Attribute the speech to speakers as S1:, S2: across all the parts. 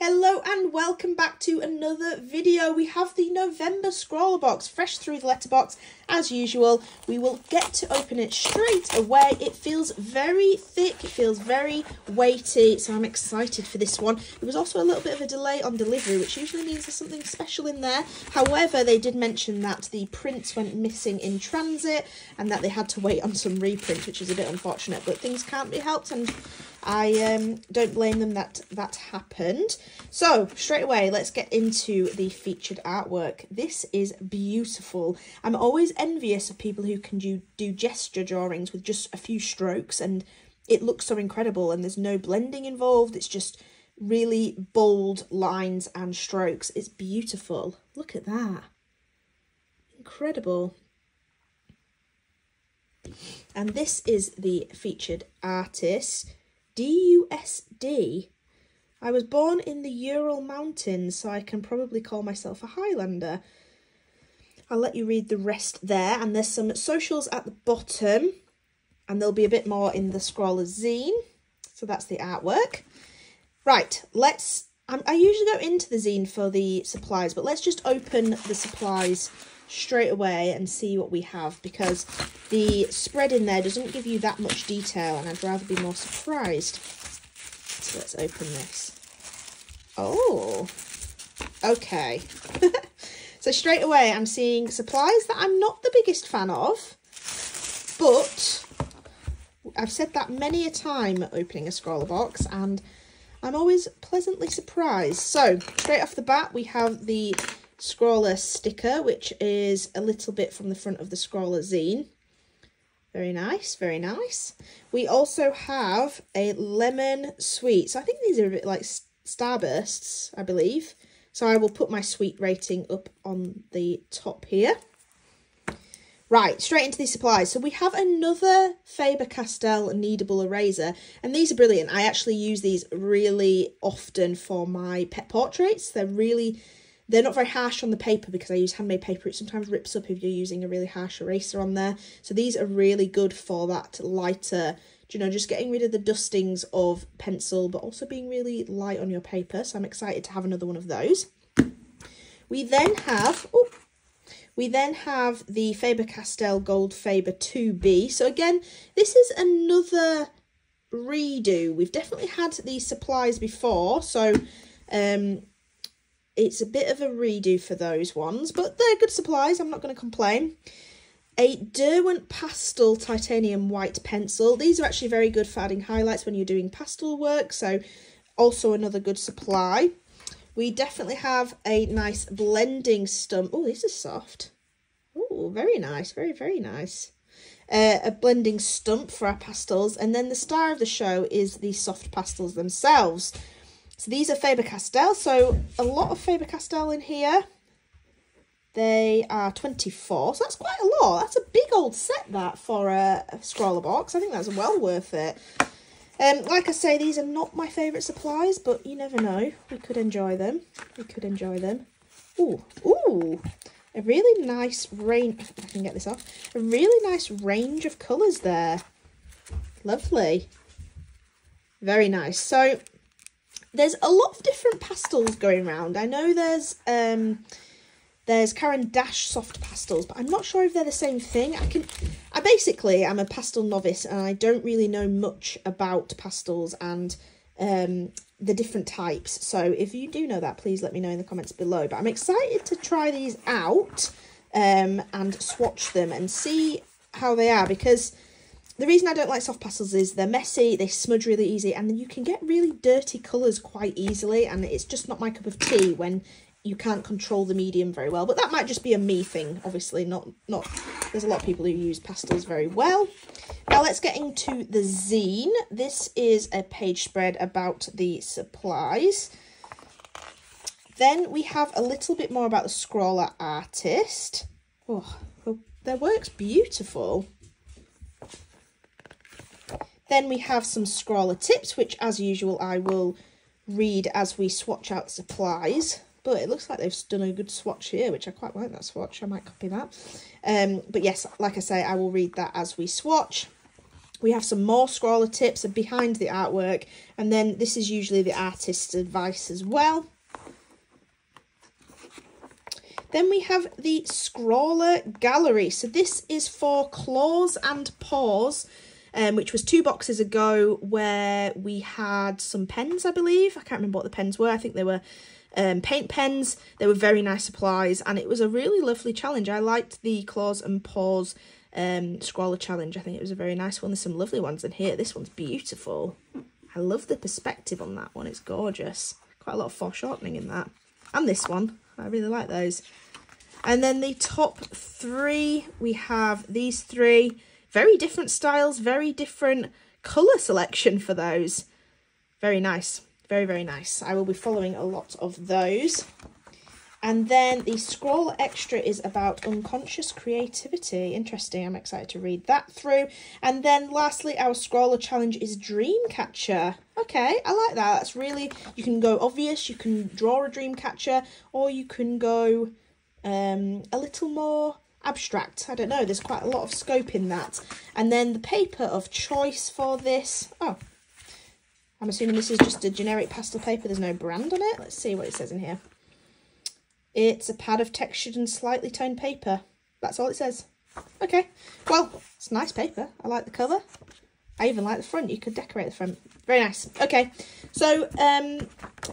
S1: Hello and welcome back to another video. We have the November Scrawlrbox fresh through the letterbox as usual. We will get to open it straight away. It feels very thick, it feels very weighty, so I'm excited for this one. There was also a little bit of a delay on delivery, which usually means there's something special in there. However, they did mention that the prints went missing in transit and that they had to wait on some reprints, which is a bit unfortunate, but things can't be helped and I don't blame them that that happened. So straight away, let's get into the featured artwork. This is beautiful. I'm always envious of people who can do gesture drawings with just a few strokes and it looks so incredible and there's no blending involved. It's just really bold lines and strokes. It's beautiful. Look at that. Incredible. And this is the featured artist. DUSD. I was born in the Ural Mountains, so I can probably call myself a Highlander. I'll let you read the rest there, and there's some socials at the bottom, and there'll be a bit more in the Scrawlr zine. So that's the artwork. Right, I usually go into the zine for the supplies, but let's just open the supplies straight away and see what we have, because the spread in there doesn't give you that much detail and I'd rather be more surprised. So let's open this. Oh, okay. So straight away I'm seeing supplies that I'm not the biggest fan of, but I've said that many a time opening a Scrawlrbox and I'm always pleasantly surprised. So straight off the bat we have the Scrawlr sticker, which is a little bit from the front of the Scrawlr zine. Very nice, very nice. We also have a lemon sweet. So I think these are a bit like Starbursts, I believe. So I will put my sweet rating up on the top here. Right, straight into these supplies. So we have another Faber-Castell kneadable eraser, and these are brilliant. I actually use these really often for my pet portraits. They're not very harsh on the paper because I use handmade paper. It sometimes rips up if you're using a really harsh eraser on there. So these are really good for that lighter, you know, just getting rid of the dustings of pencil, but also being really light on your paper. So I'm excited to have another one of those. We then have the Faber-Castell Gold Faber 2B. So again, this is another redo. We've definitely had these supplies before, so it's a bit of a redo for those ones, but they're good supplies. I'm not going to complain. A Derwent Pastel Titanium White Pencil. These are actually very good for adding highlights when you're doing pastel work, so also another good supply. We definitely have a nice blending stump. Oh, this is soft. Oh, very nice. Very, very nice. A blending stump for our pastels. And then the star of the show is the soft pastels themselves. So these are Faber-Castell, so a lot of Faber-Castell in here. They are 24, so that's quite a lot. That's a big old set, that, for a Scrawlrbox. I think that's well worth it. Like I say, these are not my favourite supplies, but you never know. We could enjoy them. We could enjoy them. Ooh, ooh, a really nice range. If I can get this off. A really nice range of colours there. Lovely. Very nice. So there's a lot of different pastels going around. I know there's Caran d'Ache soft pastels, but I'm not sure if they're the same thing. I'm a pastel novice and I don't really know much about pastels and the different types. So if you do know that, please let me know in the comments below. But I'm excited to try these out and swatch them and see how they are, because the reason I don't like soft pastels is they're messy, they smudge really easy, and then you can get really dirty colours quite easily, and it's just not my cup of tea when you can't control the medium very well. But that might just be a me thing, obviously, not. There's a lot of people who use pastels very well. Now let's get into the zine. This is a page spread about the supplies. Then we have a little bit more about the Scrawlr artist. Oh, their work's beautiful. Then we have some Scrawlr tips, which as usual I will read as we swatch out the supplies. But it looks like they've done a good swatch here, which I quite like that swatch. I might copy that. But yes, like I say, I will read that as we swatch. We have some more Scrawlr tips behind the artwork, and then this is usually the artist's advice as well. Then we have the Scrawlr Gallery. So this is for claws and paws, which was 2 boxes ago, where we had some pens, I believe. I can't remember what the pens were. I think they were paint pens. They were very nice supplies, and it was a really lovely challenge. I liked the claws and paws Scrawlr challenge. I think it was a very nice one. There's some lovely ones in here. This one's beautiful. I love the perspective on that one. It's gorgeous. Quite a lot of foreshortening in that. And this one. I really like those. And then the top 3, we have these 3. Very different styles, very different colour selection for those. Very nice. Very, very nice. I will be following a lot of those. And then the Scrawlr Extra is about unconscious creativity. Interesting. I'm excited to read that through. And then lastly, our Scrawlr challenge is Dreamcatcher. Okay, I like that. That's really, you can go obvious, you can draw a Dreamcatcher, or you can go a little more abstract. I don't know, there's quite a lot of scope in that. And then the paper of choice for this, oh, I'm assuming this is just a generic pastel paper. There's no brand on it. Let's see what it says in here. It's a pad of textured and slightly toned paper. That's all it says. Okay, well, it's nice paper. I like the colour. I even like the front. You could decorate the front. Very nice. Okay, so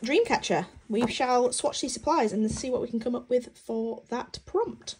S1: Dreamcatcher. We shall swatch these supplies and see what we can come up with for that prompt.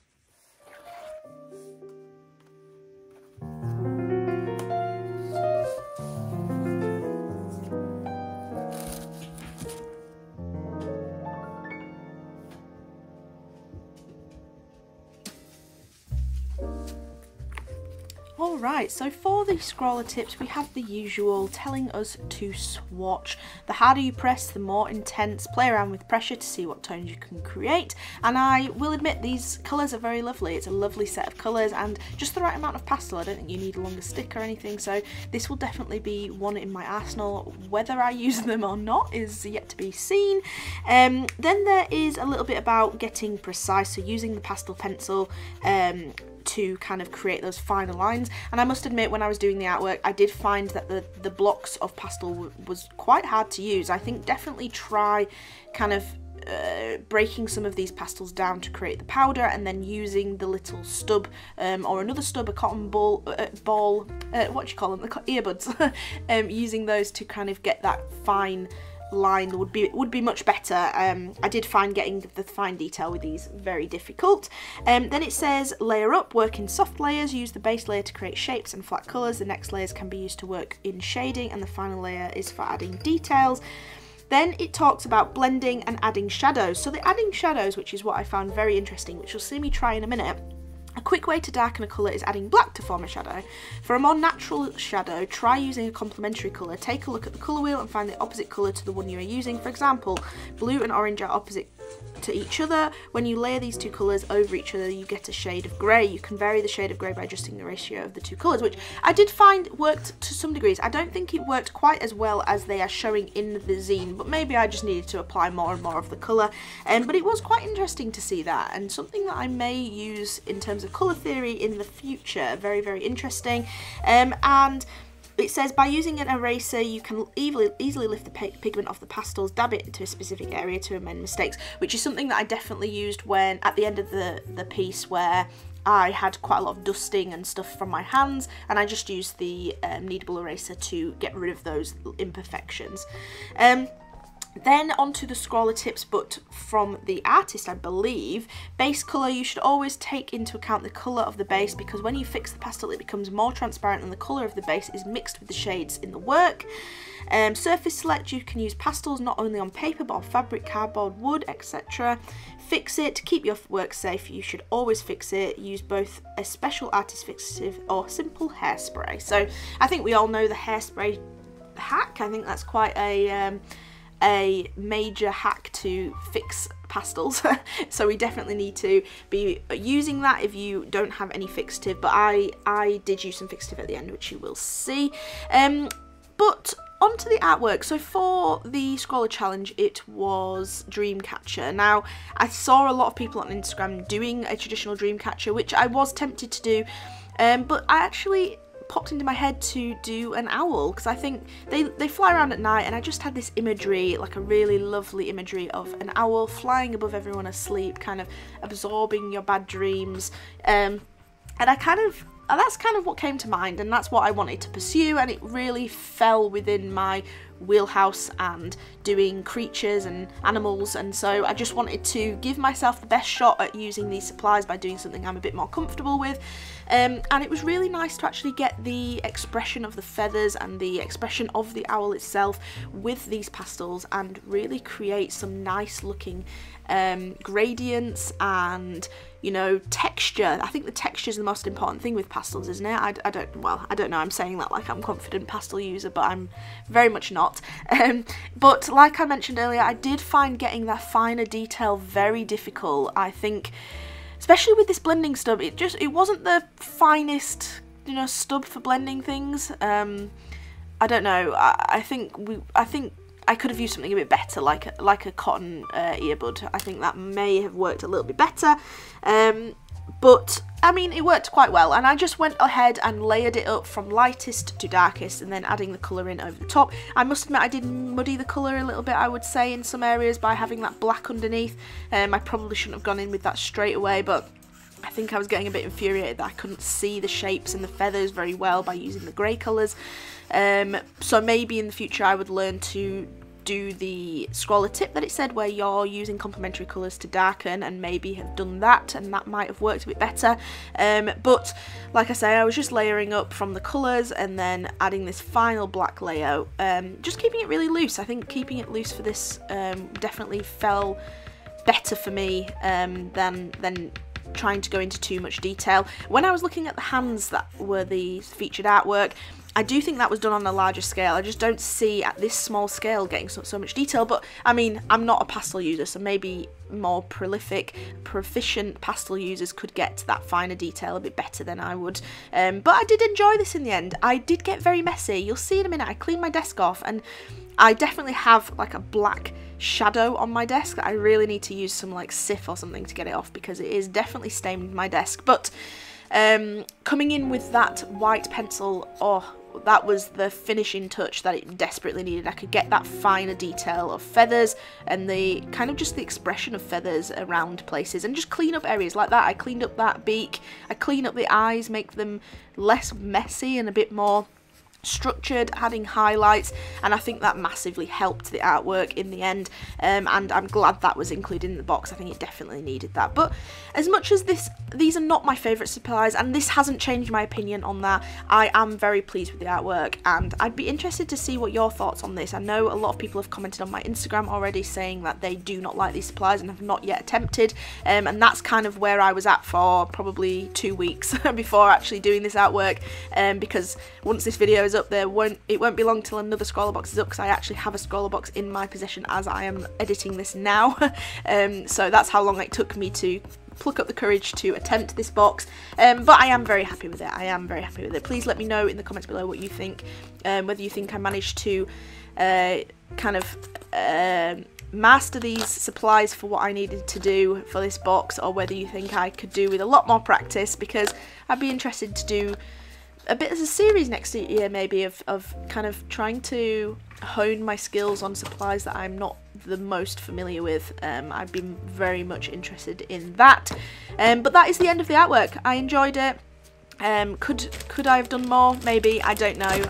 S1: Alright, so for the Scrawlr tips, we have the usual telling us to swatch. The harder you press, the more intense. Play around with pressure to see what tones you can create. And I will admit, these colours are very lovely. It's a lovely set of colours and just the right amount of pastel. I don't think you need a longer stick or anything, so this will definitely be one in my arsenal. Whether I use them or not is yet to be seen. Then there is a little bit about getting precise, so using the pastel pencil to kind of create those finer lines. And I must admit, when I was doing the artwork, I did find that the blocks of pastel was quite hard to use. I think definitely try kind of breaking some of these pastels down to create the powder, and then using the little stub or another stub, a cotton ball, what do you call them, the earbuds, using those to kind of get that fine line would be much better. I did find getting the fine detail with these very difficult. Then it says layer up, work in soft layers, use the base layer to create shapes and flat colours. The next layers can be used to work in shading, and the final layer is for adding details. Then it talks about blending and adding shadows. So the adding shadows, which is what I found very interesting, which you'll see me try in a minute. A quick way to darken a colour is adding black to form a shadow. For a more natural shadow, try using a complementary colour. Take a look at the colour wheel and find the opposite colour to the one you are using. For example, blue and orange are opposite to each other. When you layer these two colours over each other, you get a shade of grey. You can vary the shade of grey by adjusting the ratio of the two colours, which I did find worked to some degrees. I don't think it worked quite as well as they are showing in the zine, but maybe I just needed to apply more and more of the colour. But it was quite interesting to see that, and something that I may use in terms of colour theory in the future. Very, very interesting. And it says by using an eraser you can easily lift the pigment off the pastels, dab it into a specific area to amend mistakes, which is something that I definitely used when at the end of the piece where I had quite a lot of dusting and stuff from my hands, and I just used the kneadable eraser to get rid of those imperfections. Then onto the Scrawlr tips, but from the artist, I believe. Base colour, you should always take into account the colour of the base, because when you fix the pastel it becomes more transparent and the colour of the base is mixed with the shades in the work. Surface select, you can use pastels not only on paper but on fabric, cardboard, wood, etc. Fix it, keep your work safe, you should always fix it. Use both a special artist fixative or simple hairspray. So I think we all know the hairspray hack. I think that's quite a major hack to fix pastels, so we definitely need to be using that if you don't have any fixative, but I did use some fixative at the end, which you will see. But onto the artwork. So for the Scrawlr challenge, it was Dreamcatcher. Now, I saw a lot of people on Instagram doing a traditional Dreamcatcher, which I was tempted to do, but I actually
S2: popped into my head to do an owl, because I think they fly around at night, and I just had this imagery, like a really lovely imagery of an owl flying above everyone asleep, kind of absorbing your bad dreams, and that's kind of what came to mind, and that's what I wanted to pursue, and it really fell within my wheelhouse and doing creatures and animals, and so I just wanted to give myself the best shot at using these supplies by doing something I'm a bit more comfortable with, and it was really nice to actually get the expression of the feathers and the expression of the owl itself with these pastels and really create some nice looking gradients and, you know, texture. I think the texture is the most important thing with pastels, isn't it? I don't know, I'm saying that like I'm a confident pastel user, but I'm very much not. But like I mentioned earlier, I did find getting that finer detail very difficult. I think, especially with this blending stub, it wasn't the finest, you know, stub for blending things. I don't know, I think I could have used something a bit better, like a cotton earbud. I think that may have worked a little bit better, but I mean, it worked quite well, and I just went ahead and layered it up from lightest to darkest, and then adding the colour in over the top. I must admit I did muddy the colour a little bit, I would say, in some areas by having that black underneath. I probably shouldn't have gone in with that straight away, but I think I was getting a bit infuriated that I couldn't see the shapes and the feathers very well by using the grey colours. So maybe in the future I would learn to do the Scrawlr tip that it said, where you're using complementary colours to darken, and maybe have done that, and that might have worked a bit better. But like I say, I was just layering up from the colours and then adding this final black layer, just keeping it really loose. I think keeping it loose for this definitely fell better for me than trying to go into too much detail. When I was looking at the hands that were the featured artwork, I do think that was done on a larger scale. I just don't see at this small scale getting so much detail, but I mean, I'm not a pastel user, so maybe more proficient pastel users could get to that finer detail a bit better than I would. But I did enjoy this in the end. I did get very messy. You'll see in a minute. I cleaned my desk off, and I definitely have like a black shadow on my desk. I really need to use some like Sif or something to get it off, because it is definitely stained my desk. But coming in with that white pencil, oh, that was the finishing touch that it desperately needed. I could get that finer detail of feathers and the kind of just the expression of feathers around places, and just clean up areas like that. I cleaned up that beak, I cleaned up the eyes, make them less messy and a bit more structured, adding highlights, and I think that massively helped the artwork in the end, and I'm glad that was included in the box. I think it definitely needed that. But as much as these are not my favourite supplies, and this hasn't changed my opinion on that, I am very pleased with the artwork, and I'd be interested to see what your thoughts on this. I know a lot of people have commented on my Instagram already saying that they do not like these supplies and have not yet attempted, and that's kind of where I was at for probably 2 weeks before actually doing this artwork, because once this video is up, it won't be long till another Scrawlrbox is up, because I actually have a Scrawlrbox in my possession as I am editing this now. So that's how long it took me to pluck up the courage to attempt this box, but I am very happy with it. Please let me know in the comments below what you think, whether you think I managed to kind of master these supplies for what I needed to do for this box, or whether you think I could do with a lot more practice, because I'd be interested to do a bit as a series next year maybe of kind of trying to hone my skills on supplies that I'm not the most familiar with. I'd be very much interested in that. But that is the end of the artwork. I enjoyed it. Could I have done more? Maybe, I don't know,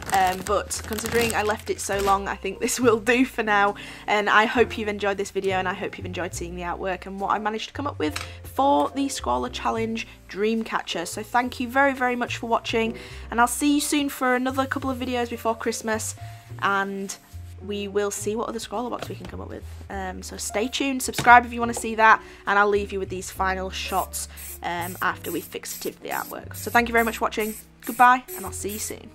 S2: but considering I left it so long, I think this will do for now, and I hope you've enjoyed this video, and I hope you've enjoyed seeing the artwork and what I managed to come up with for the Scrawlr Challenge Dreamcatcher. So thank you very, very much for watching, and I'll see you soon for another couple of videos before Christmas, and we will see what other Scrawlrbox we can come up with. So stay tuned, subscribe if you want to see that, and I'll leave you with these final shots after we've fixative the artwork. So thank you very much for watching, goodbye, and I'll see you soon.